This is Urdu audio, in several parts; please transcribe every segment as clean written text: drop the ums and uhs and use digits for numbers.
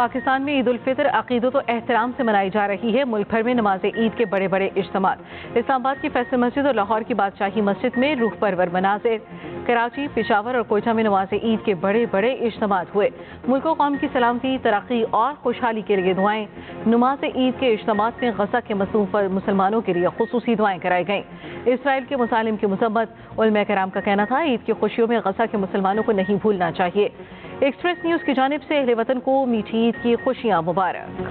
پاکستان میں عید الفطر عقیدت و احترام سے منائی جا رہی ہے۔ ملک بھر میں نماز عید کے بڑے بڑے اجتماعات، اسلام آباد کی فیصل مسجد اور لاہور کی بادشاہی مسجد میں روح پرور مناظر، کراچی، پشاور اور کوئٹہ میں نماز عید کے بڑے بڑے اجتماعات ہوئے۔ ملک و قوم کی سلامتی، ترقی اور خوشحالی کے لیے دعائیں۔ نماز عید کے اجتماعات میں غزہ کے مظلوم مسلمانوں کے لیے خصوصی دعائیں کرائی گئیں۔ اسرائیل کے مظالم کی مذمت، علماء کرام کا کہنا تھا عید کی خوشیوں میں غزہ کے مسلمانوں کو نہیں بھولنا چاہیے۔ ایکسپریس نیوز کی جانب سے اہل وطن کو میٹھی عید کی خوشیاں مبارک۔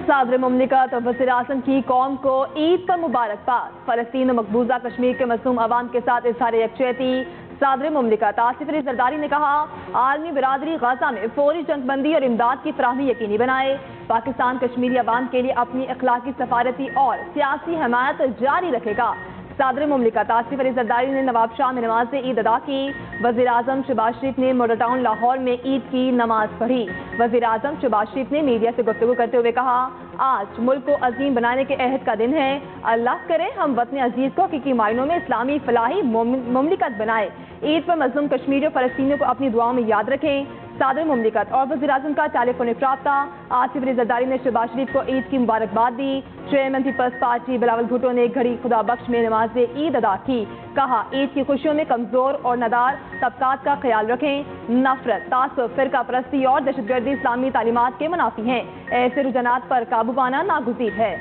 صدر مملکت اور وزیر اعظم کی قوم کو عید پر مبارکباد۔ فلسطین و مقبوضہ کشمیر کے مظلوم عوام کے ساتھ اظہار یکجہتی۔ صدر مملکت آصف علی زرداری نے کہا عالمی برادری غزہ میں فوری جنگ بندی اور امداد کی فراہمی یقینی بنائے۔ پاکستان کشمیری عوام کے لیے اپنی اخلاقی، سفارتی اور سیاسی حمایت جاری رکھے گا۔ صدر مملکت آصف علی زرداری نے نواب شاہ میں نماز عید ادا کی۔ وزیر اعظم شہباز شریف نے ماڈل ٹاؤن لاہور میں عید کی نماز پڑھی۔ وزیر اعظم شہباز شریف نے میڈیا سے گفتگو کرتے ہوئے کہا آج ملک کو عظیم بنانے کے عہد کا دن ہے۔ اللہ کرے ہم وطن عزیز کو حقیقی معنوں میں اسلامی فلاحی مملکت بنائے۔ عید پر مظلوم کشمیریوں فلسطینیوں کو اپنی دعاؤں میں یاد رکھیں۔ صدر مملکت اور وزیر اعظم کا ٹیلی فونک رابطہ۔ آصف علی زرداری نے شہباز شریف کو عید کی مبارکباد دی۔ Chairman Peoples Party Bilawal Bhutto نے گھڑی خدا بخش میں نماز عید ادا کی۔ کہا عید کی خوشیوں میں کمزور اور نادار طبقات کا خیال رکھیں۔ نفرت، تعصب، فرقہ پرستی اور دہشت گردی اسلامی تعلیمات کے منافی ہیں۔ ایسے رجحانات پر قابو پانا ناگزیر ہے۔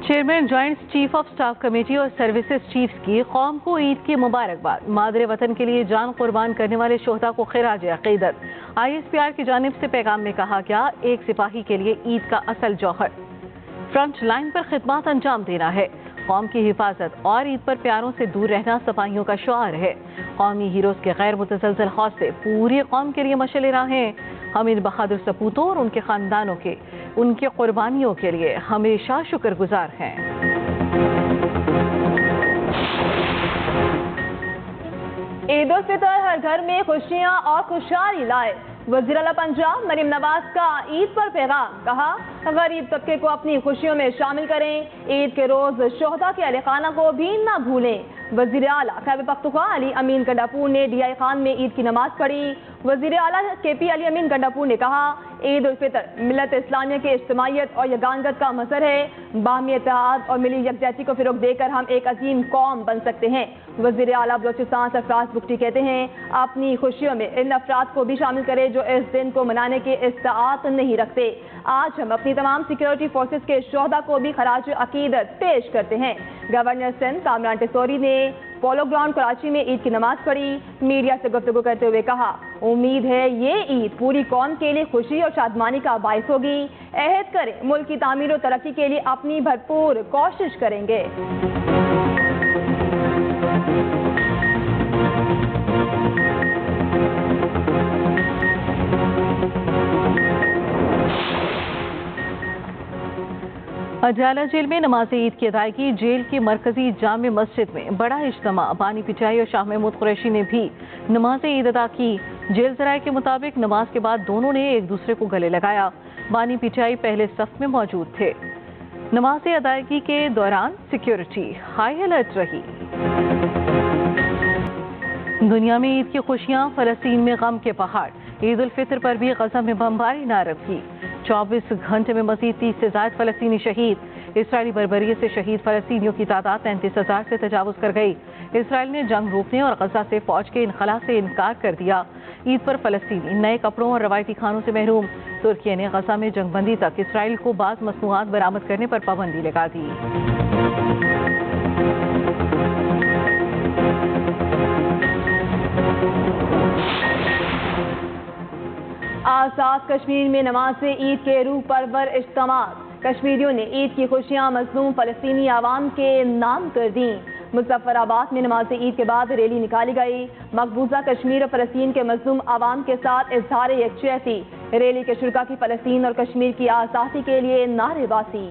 Chairman joint chief of staff committee اور سروسز چیفز کی قوم کو عید کی مبارکباد۔ مادر وطن کے لیے جان قربان کرنے والے شہداء کو خراج عقیدت۔ ISPR کی جانب سے پیغام میں کہا گیا ایک سپاہی کے لیے عید کا اصل جوہر فرنٹ لائن پر خدمات انجام دینا ہے۔ قوم کی حفاظت اور عید پر پیاروں سے دور رہنا سپاہیوں کا شعار ہے۔ قومی ہیروز کے غیر متزلزل حوصلے پوری قوم کے لیے مشعل راہ ہیں۔ ہم ان بہادر سپوتوں اور ان کے خاندانوں کے ان کی قربانیوں کے لیے ہمیشہ شکر گزار ہیں۔ عید الفطر ہر گھر میں خوشیاں اور خوشحالی لائے۔ وزیر اعلیٰ پنجاب مریم نواز کا عید پر پیغام۔ کہا غریب طبقے کو اپنی خوشیوں میں شامل کریں۔ عید کے روز شہداء کے اہل خانہ کو بھی نہ بھولیں۔ وزیر اعلیٰ خیبر پختونخوا علی امین گنڈاپور نے DI خان میں عید کی نماز پڑھی۔ وزیر اعلیٰ KP علی امین گنڈاپور نے کہا عید الفطر ملت اسلامیہ کے اجتماعیت اور یگانگت کا مظہر ہے۔ باہمی اتحاد اور ملی یکجہتی کو فروغ دے کر ہم ایک عظیم قوم بن سکتے ہیں۔ وزیر اعلیٰ بلوچستان سرفراز بگٹی کہتے ہیں اپنی خوشیوں میں ان افراد کو بھی شامل کریں جو اس دن کو منانے کی استطاعت نہیں رکھتے۔ آج ہم اپنی تمام سیکیورٹی فورسز کے شہداء کو بھی خراج عقیدت پیش کرتے ہیں۔ گورنر سندھ کامران ٹیسوری نے پولو گراؤنڈ کراچی میں عید کی نماز پڑھی۔ میڈیا سے گفتگو کرتے ہوئے کہا امید ہے یہ عید پوری قوم کے لیے خوشی اور شادمانی کا باعث ہوگی۔ عہد کریں ملک کی تعمیر و ترقی کے لیے اپنی بھرپور کوشش کریں گے۔ اڈیالہ جیل میں نماز عید کی ادائیگی۔ جیل کی مرکزی جامع مسجد میں بڑا اجتماع۔ بانی پٹائی اور شاہ محمود قریشی نے بھی نماز عید ادا کی۔ جیل ذرائع کے مطابق نماز کے بعد دونوں نے ایک دوسرے کو گلے لگایا۔ بانی پٹائی پہلے صف میں موجود تھے۔ نماز ادائیگی کے دوران سیکیورٹی ہائی الرٹ رہی۔ دنیا میں عید کی خوشیاں، فلسطین میں غم کے پہاڑ۔ عید الفطر پر بھی غزہ میں بمباری نہ رکھی۔ 24 گھنٹے میں مزید 30 سے زائد فلسطینی شہید۔ اسرائیلی بربریت سے شہید فلسطینیوں کی تعداد 33,000 سے تجاوز کر گئی۔ اسرائیل نے جنگ روکنے اور غزہ سے فوج کے انخلاء سے انکار کر دیا۔ عید پر فلسطینی نئے کپڑوں اور روایتی کھانوں سے محروم۔ ترکی نے غزہ میں جنگ بندی تک اسرائیل کو بعض مصنوعات برآمد کرنے پر پابندی لگا دی۔ آزاد کشمیر میں نماز عید کے روح پرور اجتماعات۔ کشمیریوں نے عید کی خوشیاں مظلوم فلسطینی عوام کے نام کر دیں۔ مظفر آباد میں نماز عید کے بعد ریلی نکالی گئی۔ مقبوضہ کشمیر اور فلسطین کے مظلوم عوام کے ساتھ اظہار یکجہتی۔ ریلی کے شرکا کی فلسطین اور کشمیر کی آزادی کے لیے نعرے بازی۔